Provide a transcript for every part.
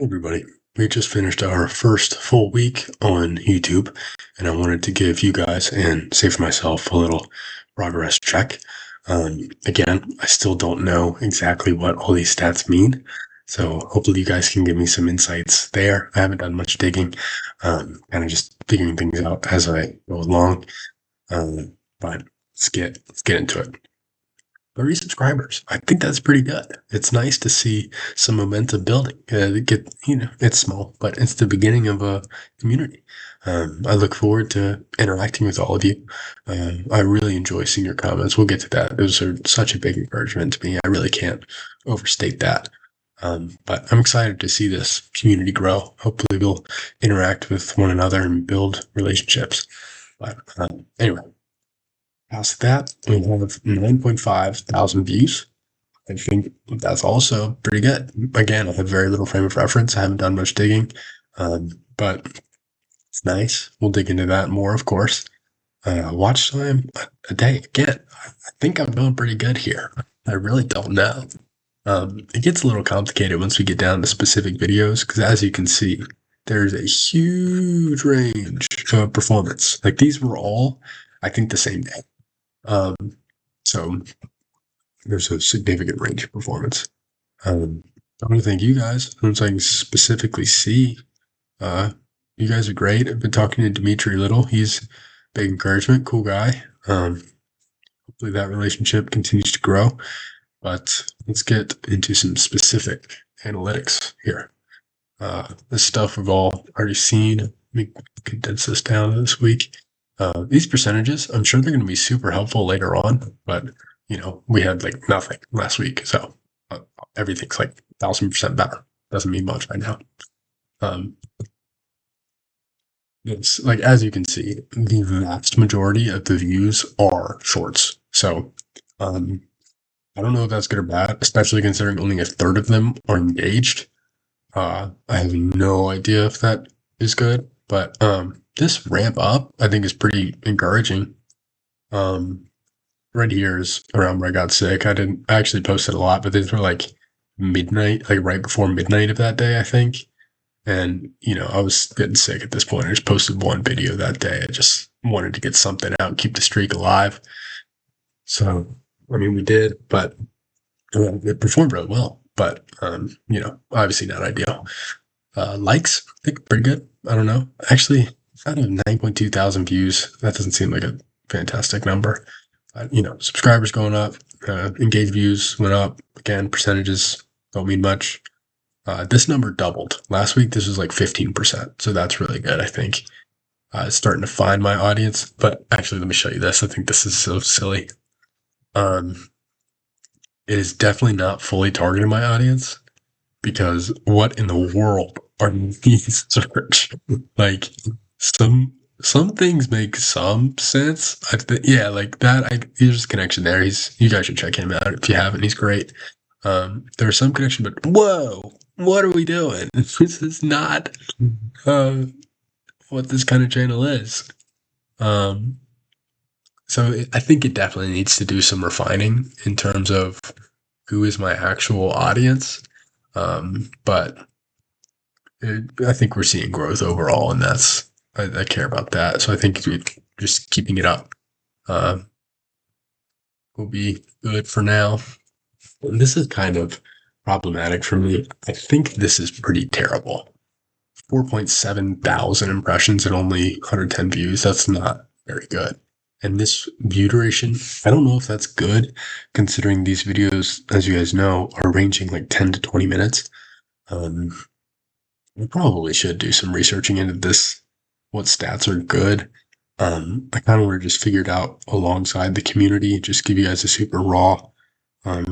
Everybody, we just finished our first full week on YouTube, and I wanted to give you guys and save myself a little progress check. Again, I still don't know exactly what all these stats mean, so hopefully you guys can give me some insights there. I haven't done much digging, kind of just figuring things out as I go along. But let's get into it. 30 subscribers. I think that's pretty good. It's nice to see some momentum building. It's small, but it's the beginning of a community. I look forward to interacting with all of you. I really enjoy seeing your comments. We'll get to that. Those are such a big encouragement to me. I really can't overstate that. But I'm excited to see this community grow. Hopefully, we'll interact with one another and build relationships. But anyway. Past that, we have 9.5 thousand views. I think that's also pretty good. Again, I have very little frame of reference. I haven't done much digging, but it's nice. We'll dig into that more, of course. Watch time a day. Again, I think I'm doing pretty good here. I really don't know. It gets a little complicated once we get down to specific videos, because as you can see, there's a huge range of performance. Like these were all, I think, the same day. So there's a significant range of performance. I want to thank you guys. Once I can specifically see, you guys are great. I've been talking to Dimitri a little. He's big encouragement, cool guy. Hopefully that relationship continues to grow. But let's get into some specific analytics here. This stuff we've all already seen. Let me condense this down this week. These percentages, I'm sure they're going to be super helpful later on, but we had like nothing last week, so everything's like 1,000% better. Doesn't mean much right now. It's like, as you can see, the vast majority of the views are shorts. So I don't know if that's good or bad, especially considering only a third of them are engaged. I have no idea if that is good, but this ramp up, I think, is pretty encouraging. Right here is around where I got sick. I actually posted a lot, but these were like midnight, like right before midnight of that day, I think. And, I was getting sick at this point. I just posted one video that day. I just wanted to get something out, keep the streak alive. So, I mean, we did, but it performed really well. But, obviously not ideal. Likes, I think pretty good. I don't know. Actually, out of 9.2 thousand views, that doesn't seem like a fantastic number. Subscribers going up, engaged views went up. Again, percentages don't mean much. This number doubled. Last week, this was like 15%. So that's really good, I think. It's starting to find my audience. But actually, let me show you this. I think this is so silly. It is definitely not fully targeted my audience, because what in the world are these search? Like some things make some sense. Like that. There's a connection there. You guys should check him out if you haven't. He's great. There's some connection, but whoa, what are we doing? This is not what this kind of channel is. So I think it definitely needs to do some refining in terms of who is my actual audience. But I think we're seeing growth overall, and I care about that. So I think just keeping it up will be good for now. And this is kind of problematic for me. I think this is pretty terrible. 4.7 thousand impressions and only 110 views. That's not very good. And this view duration, I don't know if that's good, considering these videos, as you guys know, are ranging like 10 to 20 minutes. I probably should do some researching into this, what stats are good. I kind of want to just figure it out alongside the community, just give you guys a super raw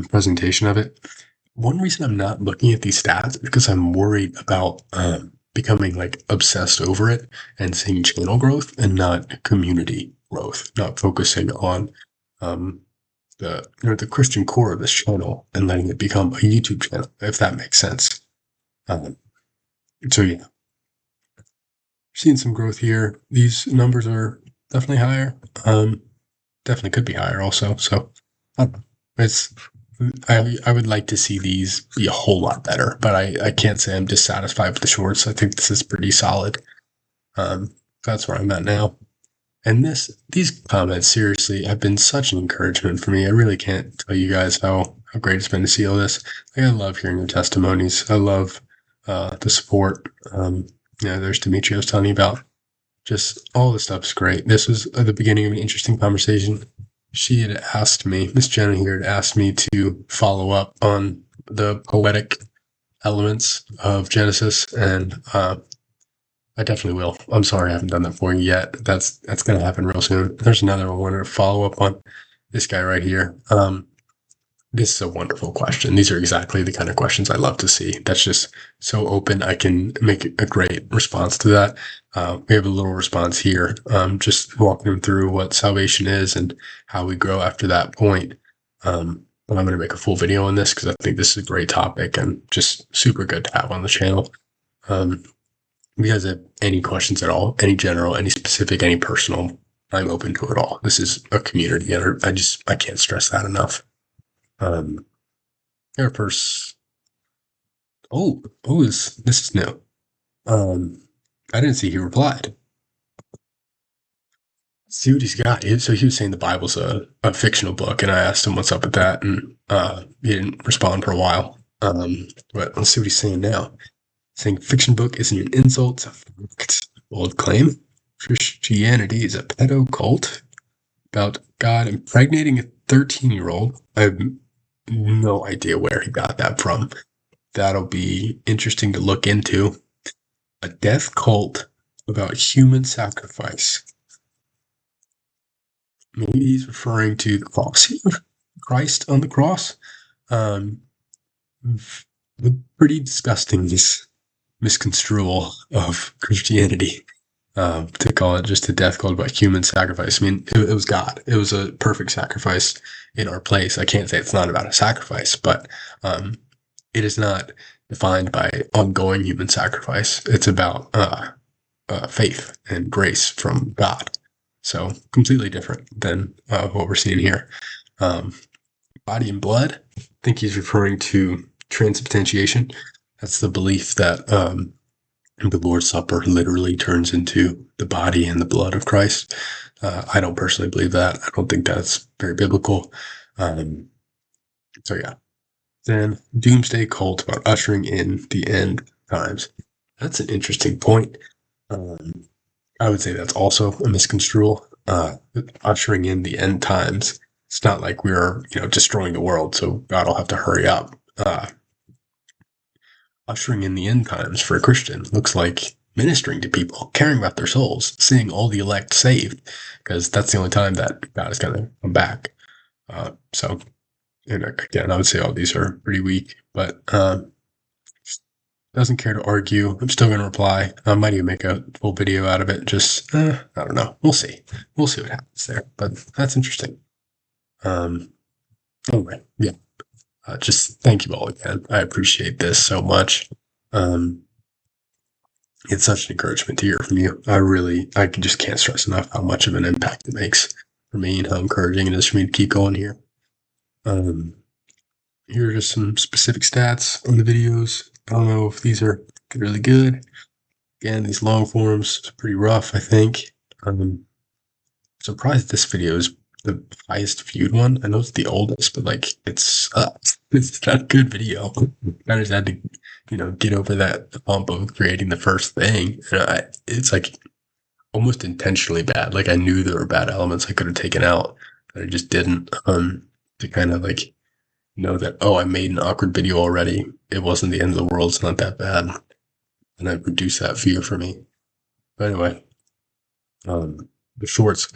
presentation of it. One reason I'm not looking at these stats is because I'm worried about becoming like obsessed over it and seeing channel growth and not community growth, not focusing on the Christian core of this channel and letting it become a YouTube channel, if that makes sense. So yeah, seeing some growth here. These numbers are definitely higher. Definitely could be higher also. So I don't know. I would like to see these be a whole lot better, but I can't say I'm dissatisfied with the shorts. I think this is pretty solid. Um, that's where I'm at now. And these comments seriously have been such an encouragement for me. I really can't tell you guys how great it's been to see all this. Like, I love hearing your testimonies. I love the support. There's Dimitri I was telling you about. Just all this stuff's great. This was at the beginning of an interesting conversation. She had asked me, Miss Jenna here had asked me to follow up on the poetic elements of Genesis, and I definitely will. I'm sorry I haven't done that for you yet. That's going to happen real soon. There's another one I wanted to follow up on. This guy right here. This is a wonderful question. These are exactly the kind of questions I love to see. That's just so open. I can make a great response to that. We have a little response here, just walking them through what salvation is and how we grow after that point. But I'm going to make a full video on this because I think this is a great topic and just super good to have on the channel. If you guys have any questions at all, any general, any specific, any personal, I'm open to it all. This is a community, and I can't stress that enough. Air first. This is new. I didn't see he replied. See what he's got. So he was saying the Bible's a fictional book, and I asked him what's up with that, and he didn't respond for a while. But let's see what he's saying now. Saying fiction book isn't an insult, it's a fact. Bold claim. Christianity is a pedo cult about God impregnating a 13-year-old. I have no idea where he got that from. That'll be interesting to look into. A death cult about human sacrifice. Maybe he's referring to the cross here. Christ on the cross. Pretty disgusting misconstrual of Christianity. To call it just a death cult about human sacrifice. I mean, it was God. It was a perfect sacrifice in our place. I can't say it's not about a sacrifice, but it is not defined by ongoing human sacrifice. It's about faith and grace from God. So completely different than what we're seeing here. Body and blood. I think he's referring to transubstantiation. That's the belief that the Lord's Supper literally turns into the body and the blood of Christ. I don't personally believe that. I don't think that's very biblical. So yeah. Then doomsday cult about ushering in the end times. That's an interesting point. I would say that's also a misconstrual. Ushering in the end times. It's not like we're destroying the world, so God will have to hurry up. Ushering in the end times for a Christian looks like ministering to people, caring about their souls, seeing all the elect saved, because that's the only time that God is going to come back. And again, I would say all these are pretty weak, but doesn't care to argue. I'm still going to reply. I might even make a full video out of it. Just, I don't know. We'll see. We'll see what happens there, but that's interesting. Anyway, yeah. Just thank you all again. I appreciate this so much. It's such an encouragement to hear from you. I just can't stress enough how much of an impact it makes for me and how encouraging it is for me to keep going here. Here are just some specific stats on the videos. I don't know if these are really good. Again, these long forms are pretty rough, I think. I'm surprised this video is the highest viewed one. I know it's the oldest, but it's not a good video. I just had to, get over that bump of creating the first thing. It's almost intentionally bad. I knew there were bad elements I could have taken out, but I just didn't. To kind of know that, I made an awkward video already. It wasn't the end of the world. It's not that bad. And I reduced that fear for me. But anyway, the shorts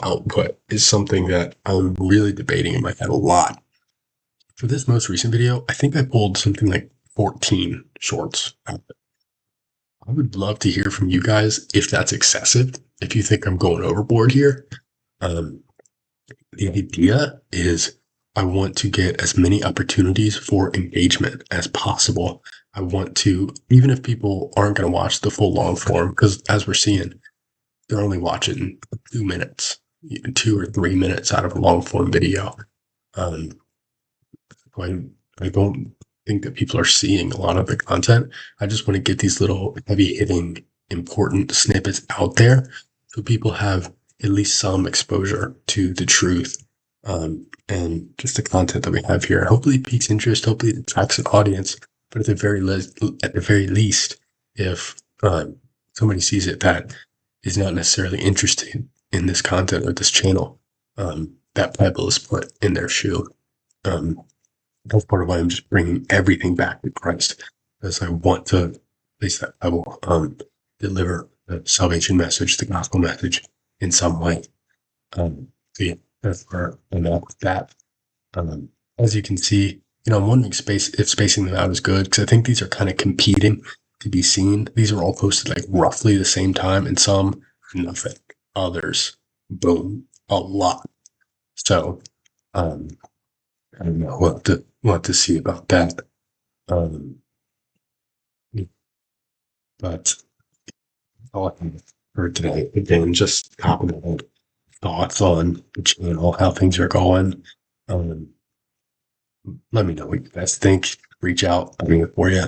output is something that I'm really debating in my head a lot. For this most recent video, I think I pulled something like 14 shorts out. I would love to hear from you guys if that's excessive, if you think I'm going overboard here. The idea is I want to get as many opportunities for engagement as possible. I want to, even if people aren't going to watch the full long form, because as we're seeing, they're only watching 2 minutes, 2 or 3 minutes out of a long form video. I don't think that people are seeing a lot of the content. I just want to get these little heavy hitting, important snippets out there so people have at least some exposure to the truth and just the content that we have here. Hopefully, it piques interest. Hopefully, it attracts an audience. But at the very least, if somebody sees it that is not necessarily interested in this content or this channel, that pebble is put in their shoe. Um, that's part of why I'm just bringing everything back to Christ, because I want to place that pebble, deliver the salvation message, the gospel message in some way. So yeah, that's where I'm at with that. As you can see, I'm wondering if spacing them out is good, because I think these are kind of competing to be seen. These are all posted like roughly the same time, and some nothing. Others, boom, a lot. So, um, I don't know what to see about that. Um, but all I have for today, again, just talking about thoughts on the channel, how things are going. Um, Let me know what you guys think. Reach out. I'm here for you.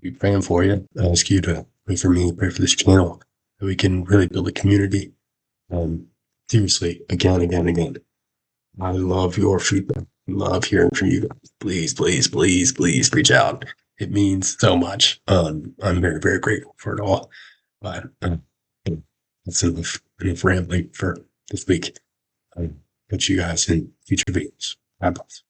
Be praying for you. I ask you to pray for me, pray for this channel, that we can really build a community. Seriously, again. I love your feedback. Love hearing from you. Please, please, please, please reach out. It means so much. I'm very, very grateful for it all. But that's enough rambling for this week. I'll catch you guys in future videos. God bless.